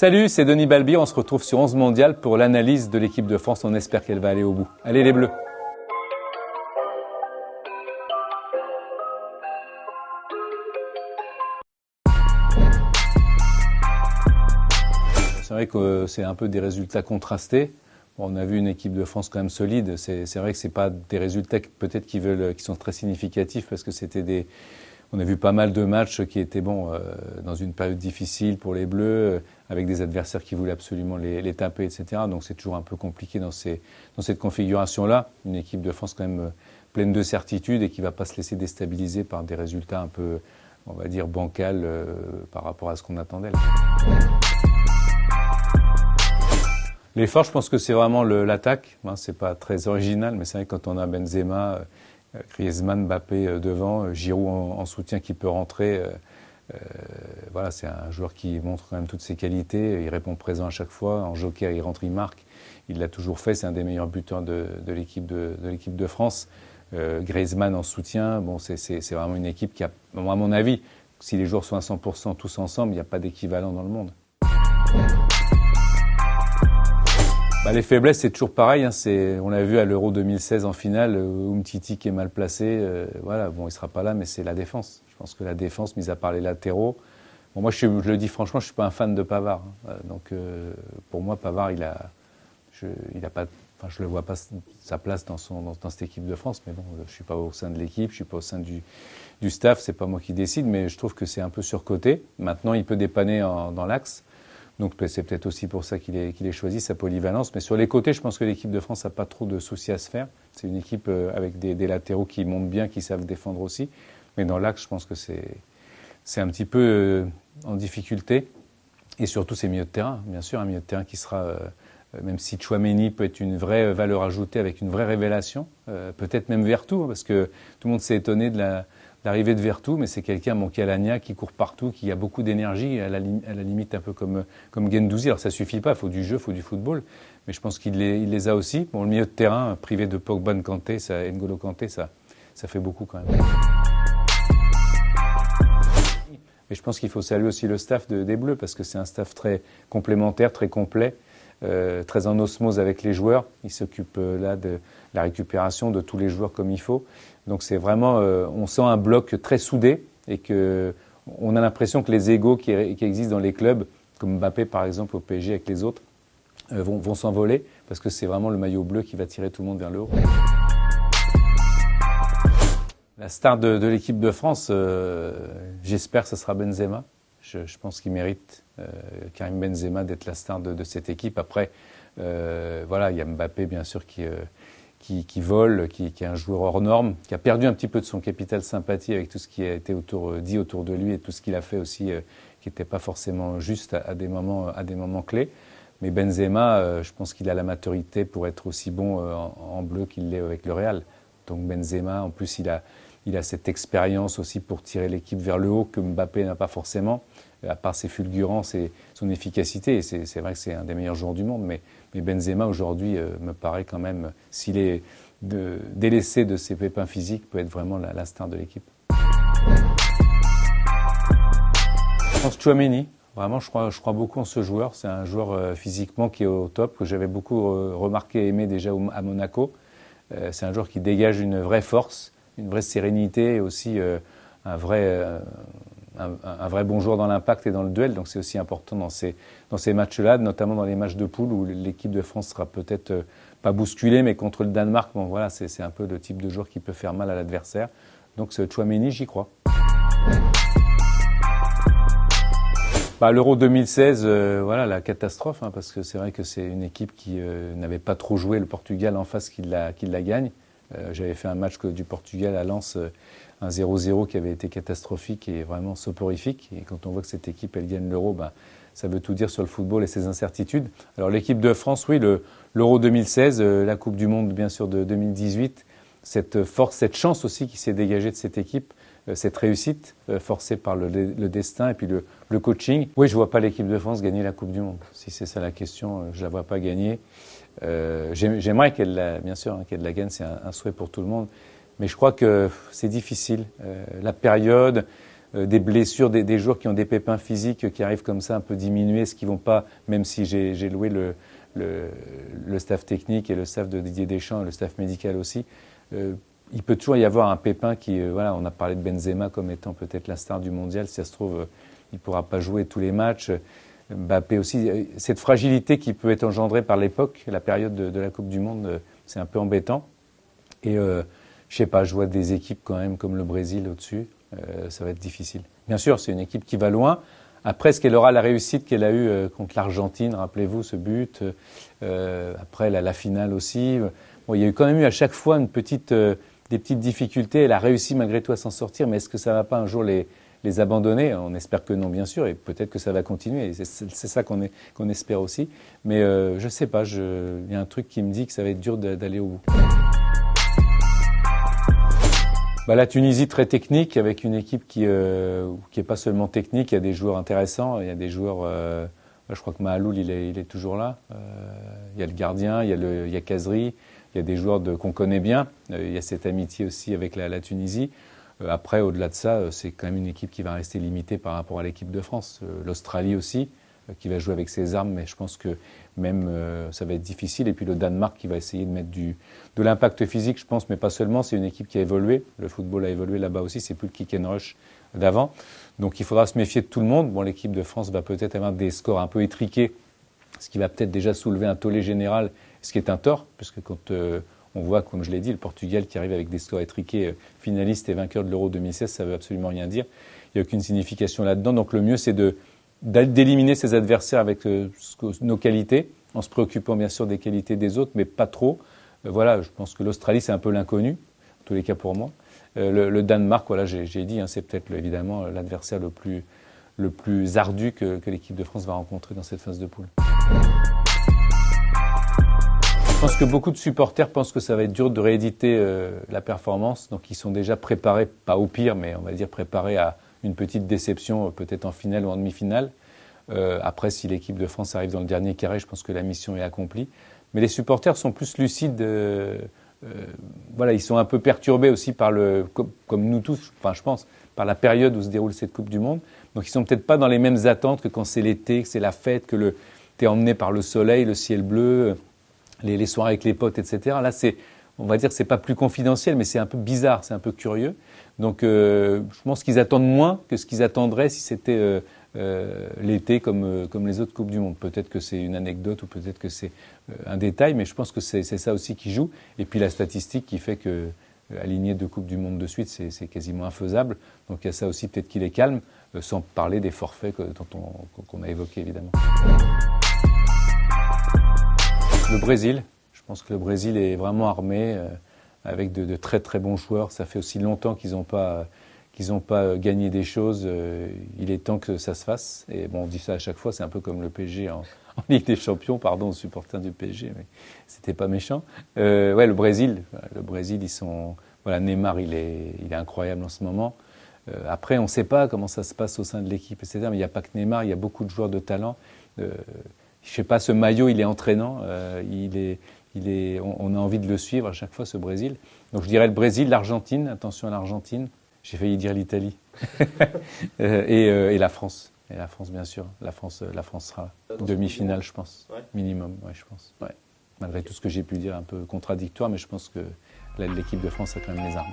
Salut, c'est Denis Balbir, on se retrouve sur 11 Mondial pour l'analyse de l'équipe de France, on espère qu'elle va aller au bout. Allez les Bleus! C'est vrai que c'est un peu des résultats contrastés. Bon, on a vu une équipe de France quand même solide. C'est vrai que c'est pas des résultats peut-être qui sont très significatifs parce que on a vu pas mal de matchs qui étaient dans une période difficile pour les Bleus, avec des adversaires qui voulaient absolument les taper, etc. Donc c'est toujours un peu compliqué dans cette configuration-là. Une équipe de France quand même pleine de certitudes et qui va pas se laisser déstabiliser par des résultats un peu, on va dire, bancals par rapport à ce qu'on attendait. Les forces, je pense que c'est vraiment l'attaque. C'est pas très original, mais c'est vrai que quand on a Benzema, Griezmann, Mbappé devant, Giroud en soutien qui peut rentrer. Voilà, c'est un joueur qui montre quand même toutes ses qualités. Il répond présent à chaque fois. En joker, il rentre, il marque. Il l'a toujours fait. C'est un des meilleurs buteurs de l'équipe de France. Griezmann en soutien. Bon, c'est vraiment une équipe qui a, à mon avis, si les joueurs sont à 100% tous ensemble, il n'y a pas d'équivalent dans le monde. Les faiblesses, c'est toujours pareil. On l'a vu à l'Euro 2016 en finale, Umtiti qui est mal placé. Voilà, bon, il sera pas là, mais c'est la défense. Je pense que la défense, mis à part les latéraux. Bon, moi, je le dis franchement, je suis pas un fan de Pavard. Donc, pour moi, Pavard, je le vois pas sa place dans cette équipe de France. Mais bon, je suis pas au sein de l'équipe, je suis pas au sein du staff. C'est pas moi qui décide, mais je trouve que c'est un peu surcoté. Maintenant, il peut dépanner dans l'axe. Donc c'est peut-être aussi pour ça qu'il est choisi, sa polyvalence. Mais sur les côtés, je pense que l'équipe de France n'a pas trop de soucis à se faire. C'est une équipe avec des latéraux qui montent bien, qui savent défendre aussi. Mais dans l'axe, je pense que c'est un petit peu en difficulté. Et surtout, c'est milieu de terrain. Bien sûr, un milieu de terrain qui sera, même si Tchouaméni peut être une vraie valeur ajoutée avec une vraie révélation, peut-être même Vertou, parce que tout le monde s'est étonné de l'arrivée de Vertou, mais c'est quelqu'un qui a l'agna, qui court partout, qui a beaucoup d'énergie, à la limite un peu comme Guendouzi. Alors ça suffit pas, il faut du jeu, il faut du football, mais je pense qu'il les a aussi. Bon, le milieu de terrain, privé de Pogba, Kanté, N'Golo Kanté, ça fait beaucoup quand même. Et je pense qu'il faut saluer aussi le staff des Bleus, parce que c'est un staff très complémentaire, très complet, très en osmose avec les joueurs. Il s'occupe là de la récupération de tous les joueurs comme il faut. Donc c'est vraiment, on sent un bloc très soudé et on a l'impression que les égos qui existent dans les clubs, comme Mbappé par exemple au PSG avec les autres, vont s'envoler parce que c'est vraiment le maillot bleu qui va tirer tout le monde vers le haut. La star de l'équipe de France, j'espère que ce sera Benzema. Je pense qu'il mérite, Karim Benzema, d'être la star de cette équipe. Après, voilà, il y a Mbappé bien sûr qui vole, qui est un joueur hors norme, qui a perdu un petit peu de son capital sympathie avec tout ce qui a été dit autour de lui et tout ce qu'il a fait aussi, qui n'était pas forcément juste à des moments clés. Mais Benzema, je pense qu'il a la maturité pour être aussi bon en bleu qu'il l'est avec le Real. Donc Benzema, en plus, il a cette expérience aussi pour tirer l'équipe vers le haut que Mbappé n'a pas forcément, à part ses fulgurances et son efficacité. Et c'est vrai que c'est un des meilleurs joueurs du monde, mais Benzema aujourd'hui me paraît quand même, s'il est délaissé de ses pépins physiques, peut être vraiment la star de l'équipe. Je pense Tchouaméni. Vraiment, je crois beaucoup en ce joueur. C'est un joueur physiquement qui est au top, que j'avais beaucoup remarqué et aimé déjà à Monaco. C'est un joueur qui dégage une vraie force, une vraie sérénité et aussi un vrai bon joueur dans l'impact et dans le duel. Donc c'est aussi important dans ces matchs-là, notamment dans les matchs de poule où l'équipe de France sera peut-être pas bousculée, mais contre le Danemark, bon voilà, c'est un peu le type de joueur qui peut faire mal à l'adversaire. Donc ce Tchouaméni, j'y crois. L'Euro 2016, voilà, la catastrophe, parce que c'est vrai que c'est une équipe qui n'avait pas trop joué le Portugal en face qui la gagne. J'avais fait un match du Portugal à Lens, un 0-0 qui avait été catastrophique et vraiment soporifique. Et quand on voit que cette équipe, elle gagne l'Euro, ça veut tout dire sur le football et ses incertitudes. Alors l'équipe de France, oui, l'Euro 2016, la Coupe du Monde, bien sûr, de 2018, cette force, cette chance aussi qui s'est dégagée de cette équipe, cette réussite forcée par le destin et puis le coaching. Oui, je vois pas l'équipe de France gagner la Coupe du Monde. Si c'est ça la question, je la vois pas gagner. J'aimerais qu'elle la gagne, c'est un souhait pour tout le monde. Mais je crois que c'est difficile. La période, des blessures, des joueurs qui ont des pépins physiques qui arrivent comme ça un peu diminués, ce qui vont pas, même si j'ai loué le staff technique et le staff de Didier Deschamps et le staff médical aussi, il peut toujours y avoir un pépin qui, voilà, on a parlé de Benzema comme étant peut-être la star du mondial, si ça se trouve, il ne pourra pas jouer tous les matchs. Mbappé aussi, cette fragilité qui peut être engendrée par l'époque, la période de la Coupe du Monde, c'est un peu embêtant. Et je sais pas, je vois des équipes quand même comme le Brésil au-dessus, ça va être difficile. Bien sûr, c'est une équipe qui va loin. Après, est-ce qu'elle aura la réussite qu'elle a eue contre l'Argentine, rappelez-vous ce but, après la finale aussi. Bon, il y a eu quand même eu à chaque fois des petites difficultés. Elle a réussi malgré tout à s'en sortir, mais est-ce que ça ne va pas un jour les abandonner? On espère que non, bien sûr, et peut-être que ça va continuer. Et c'est ça qu'on espère aussi. Mais je ne sais pas, il y a un truc qui me dit que ça va être dur d'aller au bout. La Tunisie très technique, avec une équipe qui est pas seulement technique, il y a des joueurs intéressants, il y a des joueurs, je crois que Mahaloul il est toujours là, il y a le gardien, il y a Kazri, il y a des joueurs qu'on connaît bien, il y a cette amitié aussi avec la Tunisie. Après, au-delà de ça, c'est quand même une équipe qui va rester limitée par rapport à l'équipe de France. L'Australie aussi, qui va jouer avec ses armes, mais je pense que même ça va être difficile. Et puis le Danemark qui va essayer de mettre de l'impact physique, je pense, mais pas seulement. C'est une équipe qui a évolué. Le football a évolué là-bas aussi. C'est plus le kick and rush d'avant. Donc il faudra se méfier de tout le monde. Bon, l'équipe de France va peut-être avoir des scores un peu étriqués, ce qui va peut-être déjà soulever un tollé général, ce qui est un tort, puisque quand on voit, comme je l'ai dit, le Portugal qui arrive avec des scores étriqués, finaliste et vainqueur de l'Euro 2016, ça veut absolument rien dire. Il n'y a aucune signification là-dedans. Donc le mieux, c'est d'éliminer ses adversaires avec nos qualités, en se préoccupant bien sûr des qualités des autres, mais pas trop. Voilà, je pense que l'Australie, c'est un peu l'inconnu, en tous les cas pour moi. Le Danemark, voilà, j'ai dit, c'est peut-être évidemment l'adversaire le plus ardu que l'équipe de France va rencontrer dans cette phase de poule. Je pense que beaucoup de supporters pensent que ça va être dur de rééditer la performance, donc ils sont déjà préparés, pas au pire, mais on va dire préparés à une petite déception, peut-être en finale ou en demi-finale. Après, si l'équipe de France arrive dans le dernier carré, je pense que la mission est accomplie. Mais les supporters sont plus lucides. Voilà, ils sont un peu perturbés aussi par comme nous tous, enfin je pense, par la période où se déroule cette Coupe du Monde. Donc ils sont peut-être pas dans les mêmes attentes que quand c'est l'été, que c'est la fête, que t'es emmené par le soleil, le ciel bleu, les soirées avec les potes, etc. Là, on va dire que c'est pas plus confidentiel, mais c'est un peu bizarre, c'est un peu curieux. Donc, je pense qu'ils attendent moins que ce qu'ils attendraient si c'était l'été comme les autres Coupes du Monde. Peut-être que c'est une anecdote ou peut-être que c'est un détail, mais je pense que c'est ça aussi qui joue. Et puis la statistique qui fait que aligner 2 Coupes du Monde de suite, c'est quasiment infaisable. Donc il y a ça aussi peut-être qui les calme, sans parler des forfaits qu'on a évoqués évidemment. Le Brésil, je pense que le Brésil est vraiment armé avec de très très bons joueurs. Ça fait aussi longtemps qu'ils n'ont pas gagné des choses. Il est temps que ça se fasse. Et bon, on dit ça à chaque fois, c'est un peu comme le PSG en Ligue des Champions. Pardon aux supporters du PSG, mais c'était pas méchant. Ouais, le Brésil, ils sont. Voilà, Neymar, il est incroyable en ce moment. Après, on ne sait pas comment ça se passe au sein de l'équipe, etc. Mais il n'y a pas que Neymar, il y a beaucoup de joueurs de talent. Je sais pas, ce maillot, il est entraînant. On a envie de le suivre à chaque fois, ce Brésil. Donc je dirais le Brésil, l'Argentine. Attention à l'Argentine. J'ai failli dire l'Italie. et la France. Et la France, bien sûr. La France sera demi-finale, je pense. Ouais. Minimum, ouais, je pense. Ouais. Malgré tout ce que j'ai pu dire, un peu contradictoire, mais je pense que l'équipe de France a quand même les armes.